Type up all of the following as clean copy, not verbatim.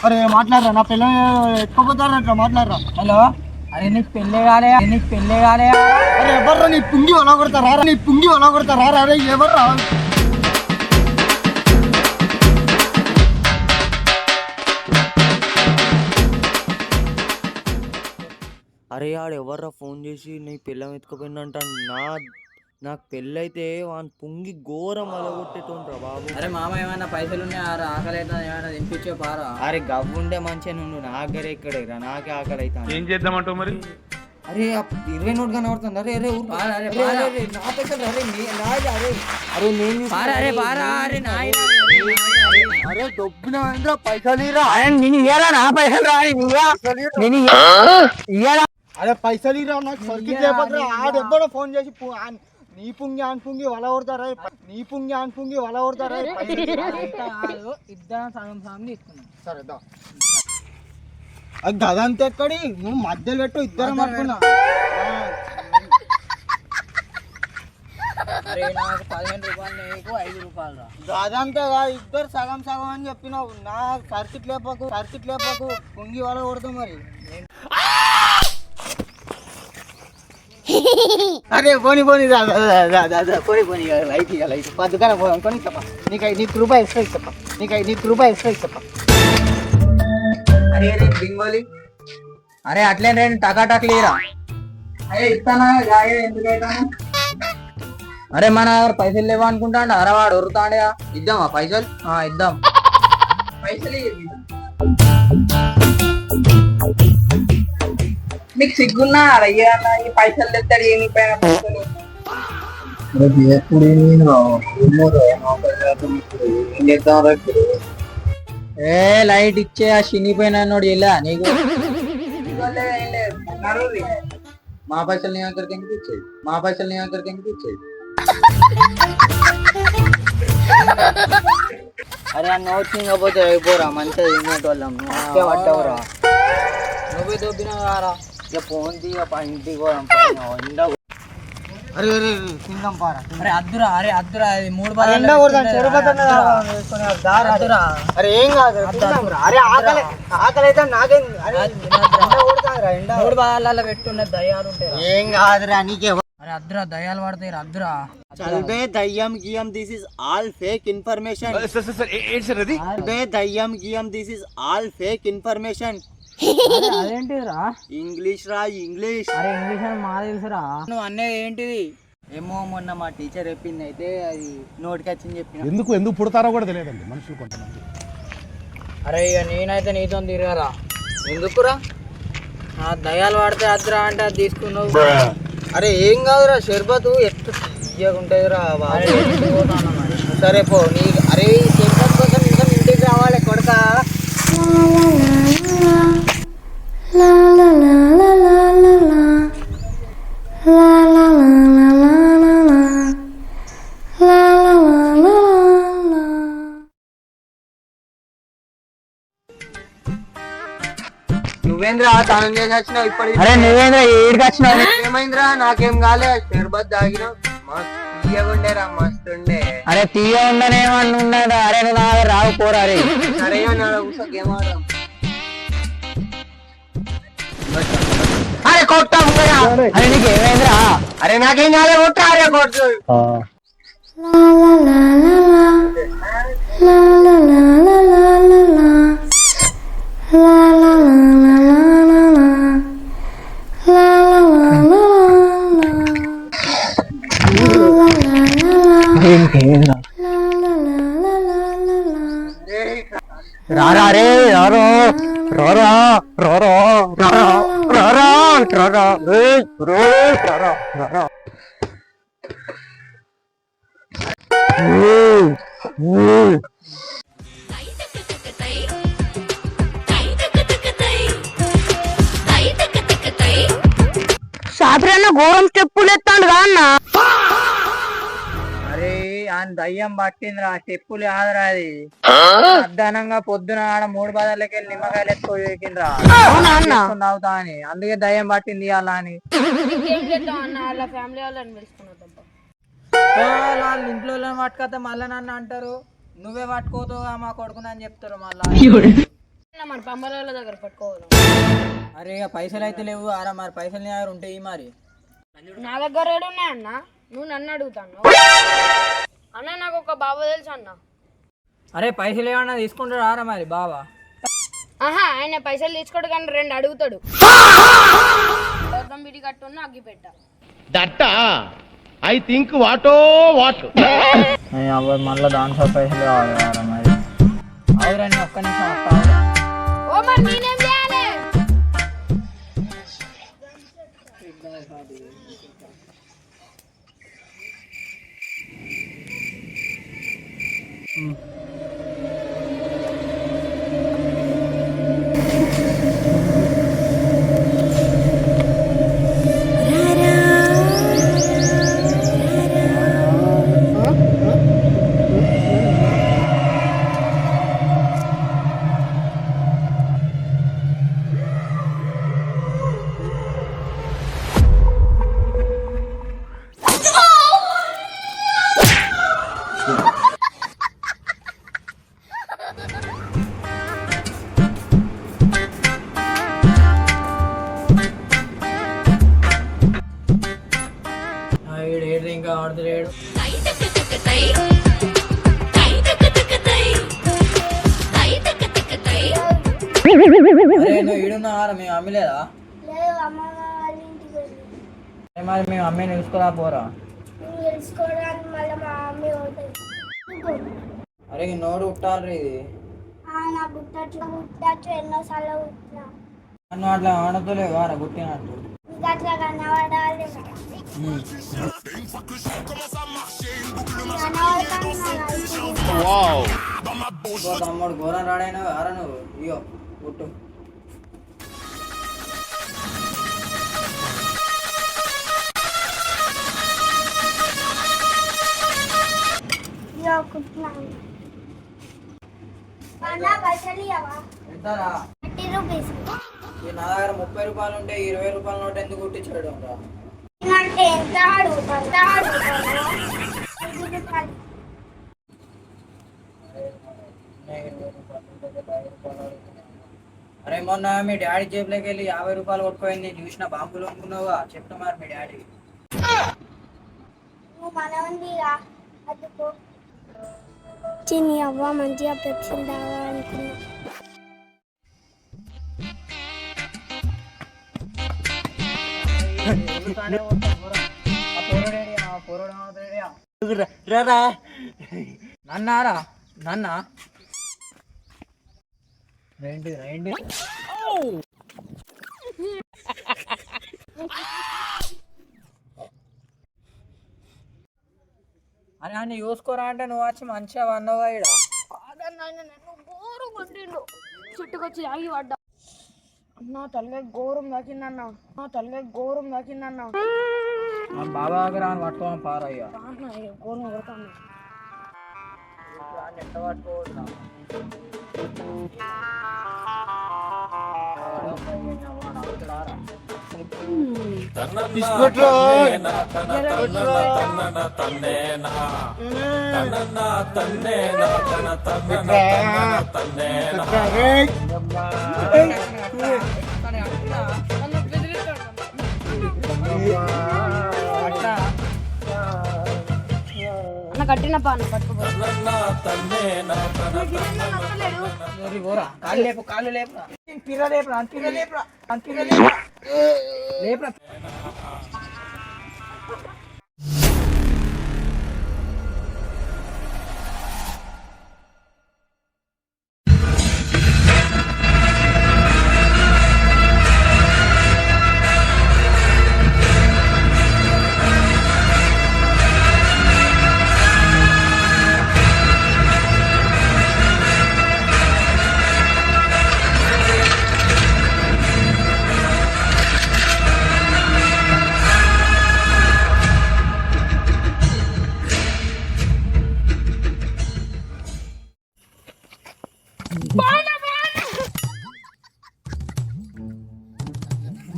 అరే మాట్లాడరా నా పిల్ల ఎత్తుకోపోతారా మాట్లాడరా. హలో అరే నీకు పెళ్ళే కాలే అరే ఎవర్రా నీ పుంగి ఒలా కొడతారా అరే ఎవర్రా. అరే ఆడు ఎవర్రా ఫోన్ చేసి నీ పిల్లం ఎత్తుకుపోయిందంట. నాకు పెళ్ళైతే వాని పుంగి ఘోరం అలగొట్టేటోండ్రా బాబు. అరే మామ ఏమైనా పైసలు ఉన్నాయా? ఆకలి అయితే ఏమైనా తినిపించే పారా. అరే గవ్వుండే మంచిగా నువ్వు నా దగ్గర ఇక్కడే నాకే ఆకలి అవుతాను. ఏం చేద్దామంటావు మరి? అరే 20 నోట్ కనబడుతుంది. అరే అరే నా పైసలు అరే దొబ్బిన పైసలు అరే పైసలు ఇరా నాకు సర్కిట్ లేకపోతే ఆడెవ్వడో ఫోన్ చేసి నీ పుంగి ఆన్ పుంగి వల కొడతారా ఇద్దరం సగం సగం తీసుకున్నాం. సరే అది గదంతా ఎక్కడి నువ్వు మధ్యలో పెట్టు ఇద్దరం అనుకున్నా. నాకు 15 రూపాయలు నీకు 5 రూపాయలు రా. గదంతా ఇద్దరు సగం సగం అని చెప్పినావు. నా సర్కిట్ లేపకు పుంగి వల కొడతాం మరి. అరే పోనీ పోనీ లైట్ దుకాణం పోదాం కొని చెప్ప. నీకు రూపాయి ఎక్స్ట్రా ఇచ్చప్ప. అరే అరే బింగోలి అరే అట్లే రండి టకాటక్ లేరా. అరే ఇస్తానా ఎందుకైనా. అరే మన పైసలు లేవా అనుకుంటాండ. అరే వాడు ఉరుతాండా. ఇద్దామా పైసలు? ఇద్దాం పైసలు. మీకు సిగ్గున్నా అయ్యా ఈ పైసలు తెస్తాడు ఏమి పైన పైసలు. ఏ లైట్ ఇచ్చే ఆ చినిపోయిన ఇలా నీకు మా పైసలు నీ దగ్గరికి ఎందుకు ఇచ్చేది. అరే అన్న వచ్చింకపోతే అయిపోరా మంచిగా తినేటోళ్ళం. పట్టవురా నువ్వే దొబ్బినారా. ఇక ఫోన్ తీయ ఇంటికి పోదాం. అరే అరే తిందాం పారా. అరే అద్దురా అది 3 అరే ఏం కాదు. అరే ఆకలి అయితే నాకేం 3 భాగాలలో పెట్టున్న దయ్యాలు ఉంటాయి. ఏం కాదురా నీకే. అరే అద్దురా దయ్యాలు పడతాయి అద్దురా. చల్బే దయ్యం గియం this is all fake information. This is all fake information. అదేంటిరా ఇంగ్లీష్ రా ఇంగ్లీష్. అరే ఇంగ్లీష్ అని మా తెలుసురా. నువ్వు అన్నది ఏంటిది? ఏమో మొన్న మా టీచర్ చెప్పింది అయితే అది నోటికి వచ్చింది చెప్పిన. ఎందుకు పుడతారో కూడా తెలియదండి మనుషులు కొంతమంది. అరే ఇక నేనైతే నీతో తిరగరా. ఎందుకురా? దయాలు వాడితే అద్దురా అంటే అది తీసుకున్నావు. అరే ఏం కాదురా షర్బత్ ఎట్లా ఉంటుందిరా. సరే పో నీ. అరే షర్బత్ కోసం ఇంకా ఇంటికి రావాలి కొడతా. నువ్వేంద్రా తానం చేసి వచ్చినావు ఇప్పటికి? అరే నువ్వేంద్రా ఏడికి వచ్చినావు? ఏమైందిరా? నాకేం కాలే. షర్బత్ తాగినావు తీయగుండేరా మస్తుండే. అరే తీయ ఉండనేమన్నా. అరే నువ్వు రావు పోరా. అరే అరే గేమ్ ఆడదాం. అరే కొట్టాం. అరే నీకు ఏమైందిరా? అరే నాకేం కాలే కొట్టా. అరే కొట్టు. రారా రే రారా రారా రారా రారా రారా రారా రారా రారా. సాపిరన్న ఘోరం స్టెప్పులు ఎత్తాడు కా అన్న. అరే ఆయన దయ్యం పట్టిందిరా. స్టెప్పులు కాదురా అది. అర్ధానంగా పొద్దున ఆడ 3 బజార్లకి వెళ్ళి నిమ్మకాయలు ఎత్తుకోకిండ్రా తాగుతా అని. అందుకే దయ్యం పట్టింది అలా అని. వాళ్ళ ఇంట్లో పట్టుకతే మళ్ళీ నన్ను అంటారు. నువ్వే పట్టుకోతావుగా మా కొడుకుని అని చెప్తారు మళ్ళా. మరి పంబల దగ్గర పట్టుకోవాలి. అరే ఇక పైసలు అయితే లేవు ఆరా, మరి పైసలు నీ దగ్గర ఉంటాయి మరి. నా దగ్గర ఏడున్నాయి అన్న, నువ్వు నన్ను అడుగుతాను. అన్న నాకు ఒక బాబు తెలుసు అన్న. అరే పైసలు ఏమన్నా తీసుకుంటాడు ఆరా మరి బావా? ఆహా, ఆయన పైసలు తీసుకోడు కానీ 2 అడుగుతాడు. బిడి కట్టున్న అగ్గిపెట్ట. దట్ ఐ థింక్ వాటో వాట్. మళ్ళీ దాంట్లో పైసలు కావాలి ఆరా మరి. అవురని ఒక్క నిమిషం వస్తావు. ఓ మరి నేనేం చేయాలి? ఏడు ఇంకా ఆడుతలేడు. అరే నువ్వు ఈడున్నావారా? మేము అమ్మలేదా? మరి మేము అమ్మని తెలుసుకోరా పోరా. అరే ఈ నోరు ఉట్టాలి ఇది. నన్ను అట్లా ఆడతలేవు వారా గుట్టినట్టు. తమ్ముడు ఘోరం రాడైనా వారా నువ్వు. ఇయో గుట్టు. ఎంతరా? నా దగ్గర 30 రూపాయలు ఉంటే 20 రూపాయల నోట్ ఎందుకు కుట్టించాడు? అరే మొన్న మీ డాడీ జేబులోకి వెళ్ళి 50 రూపాయలు కొట్టుకోయింది చూసిన బాంబులు అనుకున్నావా? చెప్తా మరి మీ డాడీ. చిన్ని అవ్వ మంచిగా పెప్సీ తాగాలనుకున్నా. నన్నారా నన్న రండి రండి. అని అన్ని చూసుకోరా అంటే నువ్వు వచ్చి మంచిగా వన్నవా ఈడ. గోరు కొట్టిండు, చుట్టుకొచ్చి ఆగి పడ్డా. అన్న తలకాయ ఘోరం తాకిందన్న, ఘోరం తాకిందన్న. బాబా దగ్గర పట్టుకోమని పారయ్యా. ఘోరం కొడతాను. ఎట్ట పట్టుకోవద్దా? అన్న కట్టిన పాను పట్టుకోరా. కాళ్ళు లేపు, కాళ్ళు లేపురా. పిర్ర లేపురా, పిర్ర లేపురా, పిర్ర లేపురా, లేపురా.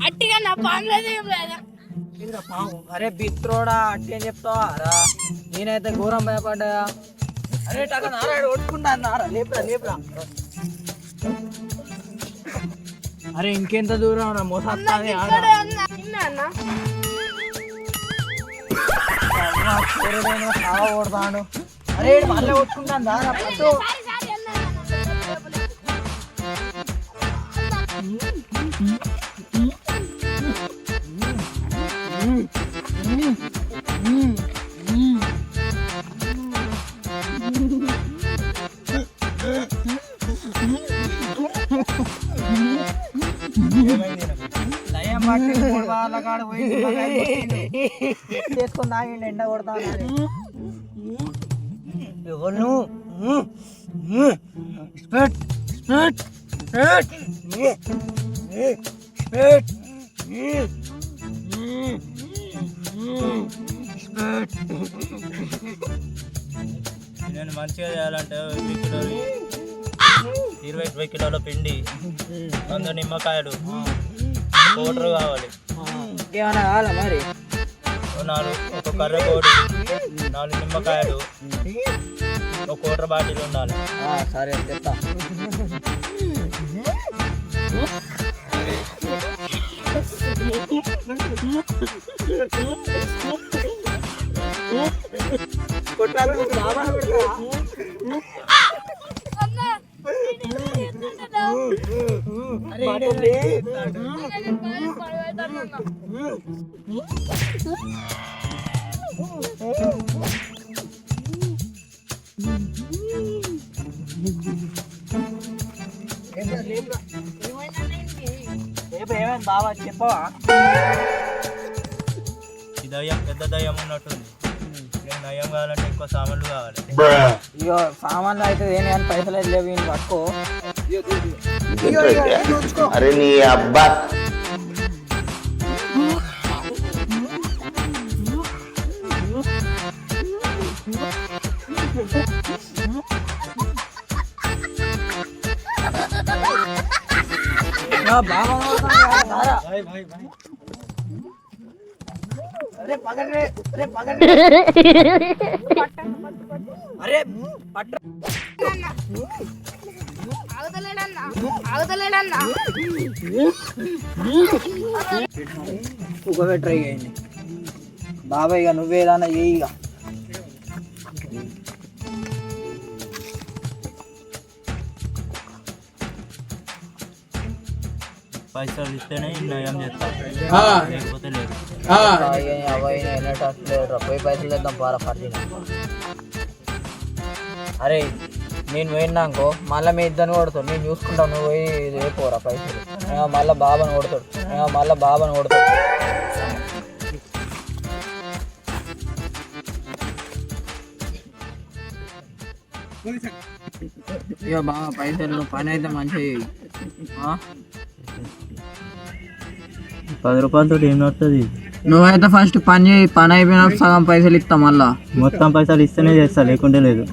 అట్టిగా నా పాన్లేదు ఏం లేదా. అరే బిత్రోడా అట్టే చెప్తావా రా? నేనైతే ఘోరం భయపడ్డా. అరే అరే టక నారాయణ కొట్టుకుంటా నారా లేపురా లేపురా. అరే ఇంకెంత దూరం రా మోసాస్తాది అన్న కొడతాను. అరే మళ్ళీ కొట్టుకుంటాను దారా పట్టు. దయ్యం పట్టి మూడు వాళ్ళ కాడ పోయి చేసుకొని తాగిండి ఎండ కొడతాను. ఎవరు నేను మంచిగా చేయాలంటే 20 కిలోల పిండి, 100 నిమ్మకాయలు, పౌడర్ కావాలి. ఇంకేమైనా కావాలా మరి? ఒక కర్ర కోడి, 4 నిమ్మకాయలు, ఒక కోటర్ బాటిల్ ఉండాలి. సరే చెప్తా. ఏమైంది బాబా చెప్పవా? ఈ దయ్యం పెద్ద దయ్యం ఉన్నట్టుంది. నేను దయ్యం కావాలంటే ఎక్కువ సామాన్లు కావాలి. ఇగో సామాన్లు అయితే ఏమి అని పైసలు అయితే లేవు, ఈయన పట్టుకో. అరే నీ అబ్బా అరే పట్ట ఆగుతలేడన్నా ఒక ట్రై అయింది బాబాయ్. ఇక నువ్వేదన్నా ఏ ఇక పైసలు ఇస్తేనే ఈ నయం చేస్తా, లేకపోతే లేదు. అబ్బాయి వెళ్ళేటట్లేదు, పోయి పైసలు ఇద్దాం పారా పర్లేదు. అరే నేను పోయినాకో మళ్ళీ మీ ఇద్దరిని కొడతాడు, నేను చూసుకుంటాను. నువ్వు పోయి రేపోరా పైసలు. మళ్ళీ బాబాని కొడతాడు, మళ్ళీ బాబాని కొడతాడు. ఇక బాగా పైసలు పని అయితే మంచిగా 10 రూపాయలతో ఏం నడుతుంది? నువ్వైతే ఫస్ట్ పని చేయి, పని అయిపోయినప్పుడు సగం పైసలు ఇస్తా. మళ్ళా మొత్తం పైసలు ఇస్తేనే చేస్తా, లేకుంటే లేదు.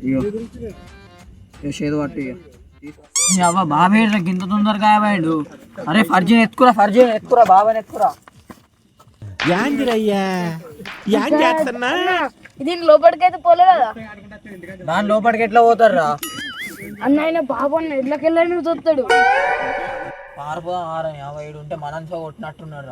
ఇగో చేదు పట్టు. ఇక అవ్వ బాబాయ్ ఇంత తొందరగా అయిపోయాడు. అరే ఫర్జీని ఎత్తుకురా బాబాని ఎత్తుకురా. దీని లోపలికైతే పోలే కదా దాని లోపలికి ఎట్లా పోతారా అన్న? ఆయన బాబు అన్న ఎట్లకెళ్ళని చూస్తాడు. పారిపోదాం. 57 ఉంటే మనం కొట్టినట్టున్నారు.